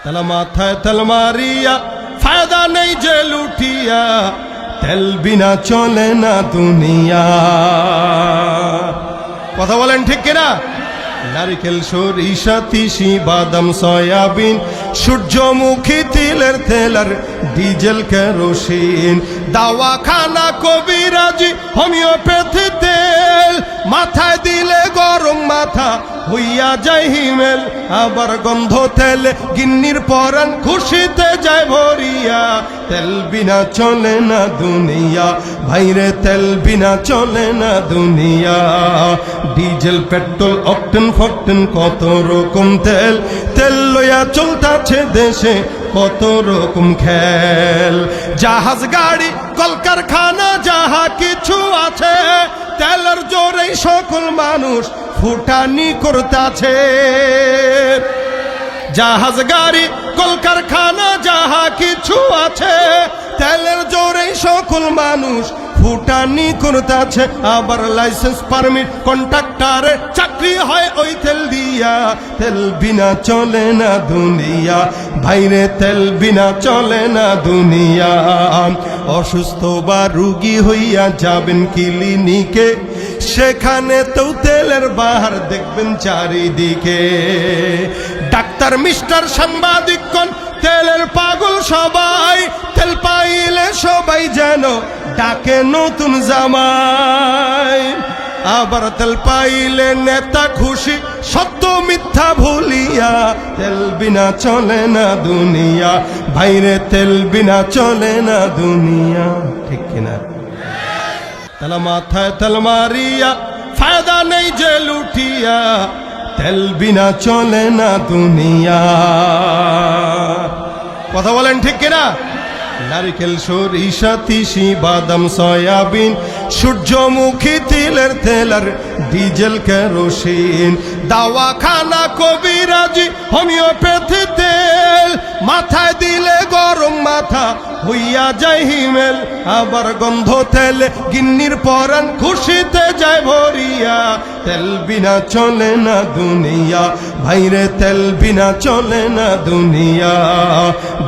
তালা মাথায় তেল মারিয়া ফায়দা নেই যে লুটিয়া, তেল বিনা চলে না দুনিয়া। কথা বলেন ঠিক কিনা? নারিকেল, সরিষা, তিসি, বাদাম, সয়াবিন, সূর্যমুখী, তিলের তেল আর ডিজেল কেরোসিন, দাওয়াখানা, কবিরাজি, হোমিওপ্যাথি তেল, মাথায় দিলে গরম মাথা হইয়া যায় হিমেল। আবার গন্ধ তেলে গিন্নির পরাণ খুশিতে যায় ভরিয়া, তেল বিনা চলে না দুনিয়া, ভাইরে তেল বিনা চলে না দুনিয়া। ডিজেল, পেট্রোল, অকটেন, ফকটেন, কত রকম তেল, তেল লইয়া চলতাছে দেশে কত রকম খেল। জাহাজ, গাড়ি, কলকারখানা যাহা কিছু আছে, তেলের জোরেই সকল মানুষ ফুটানি করতাছে। জাহাজ, গাড়ি, কলকারখানা যাহা কিছু আছে, তেলের জোরেই সকল মানুষ ফুটানি করতাছে। আবার লাইসেন্স, পারমিট, কন্ট্রাক্টরে চাকরি হয় ওই তেল দিয়া, তেল বিনা চলে না দুনিয়া, ভাইরে তেল বিনা চলে না দুনিয়া। অসুস্থ বা রুগী হইয়া যাবেন ক্লিনিকে, সেখানে তো তেলের বাহার দেখবেন চারিদিকে। ডাক্তার, মিস্টার, সাংবাদিকগণ তেলের পাগল সবাই, তেল পাইলে সবাই যেন ডাকে নতুন জামাই। আবার তেল পাইলে নেতা খুশি, সত্য মিথ্যা ভুলিয়া, তেল বিনা চলে না দুনিয়া, ভাইরে তেল বিনা চলে না দুনিয়া। ঠিক কিনা? তালা মাথায় তেল মারিয়া ফায়দা নেই যে লুটিয়া, তেল বিনা চলে না দুনিয়া। কথা বলেন ঠিক কিনা? নারিকেল, সরিষা, তিসি, বাদাম, সয়াবিন, সূর্যমুখী, তিলের তেল আর ডিজেল কেরোসিন, দাওয়াখানা, কবিরাজি, হোমিওপ্যাথি তেল, মাথায় দিলে গরম মাথা হইয়া যায় হিমেল। আবার গন্ধ তেলে গিন্নির পরাণ খুশিতে যায় ভরিয়া, তেল বিনা চলে না দুনিয়া, ভাইরে তেল বিনা চলে না দুনিয়া।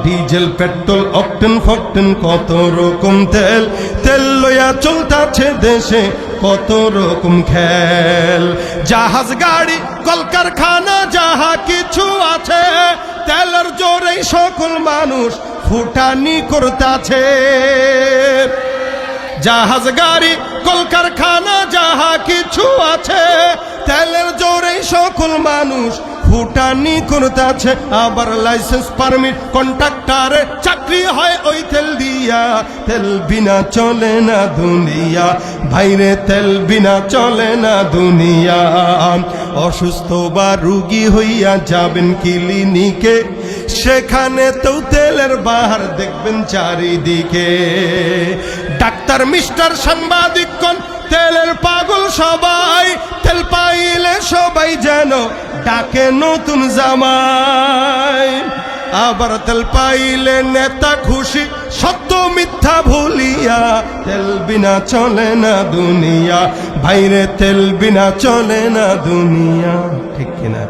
ডিজেল, পেট্রোল, অকটেন, ফকটেন, কত রকম তেল, তেল লইয়া চলতাছে দেশে কত রকম খেল। জাহাজ, গাড়ি, কলকারখানা যাহা কিছু আছে, তেলের জোরেই সকল মানুষ ফুটানি করতাছে। জাহাজ, গাড়ি, কলকারখানা যাহা কিছু আছে, তেলের জোরেই সকল মানুষ ফুটানি করতাছে। আবার লাইসেন্স, পারমিট, কন্ট্রাক্টরে চাকরি হয় ওই তেল দিয়া, তেল বিনা চলে না দুনিয়া, ভাইরে তেল বিনা চলে না দুনিয়া। অসুস্থ বা রুগী হইয়া যাবেন ক্লিনিকে, সেখানে তো তেলের বাহার দেখবেন চারিদিকে। ডাক্তার, মিস্টার, সাংবাদিকগণ তেলের পাগল সবাই, তেল পাইলে সবাই যেন ডাকে নতুন জামাই। আবার তেল পাইলে নেতা খুশি, সত্য মিথ্যা ভুলিয়া, তেল বিনা চলে না দুনিয়া, ভাইরে তেল বিনা চলে না দুনিয়া। ঠিক কিনা?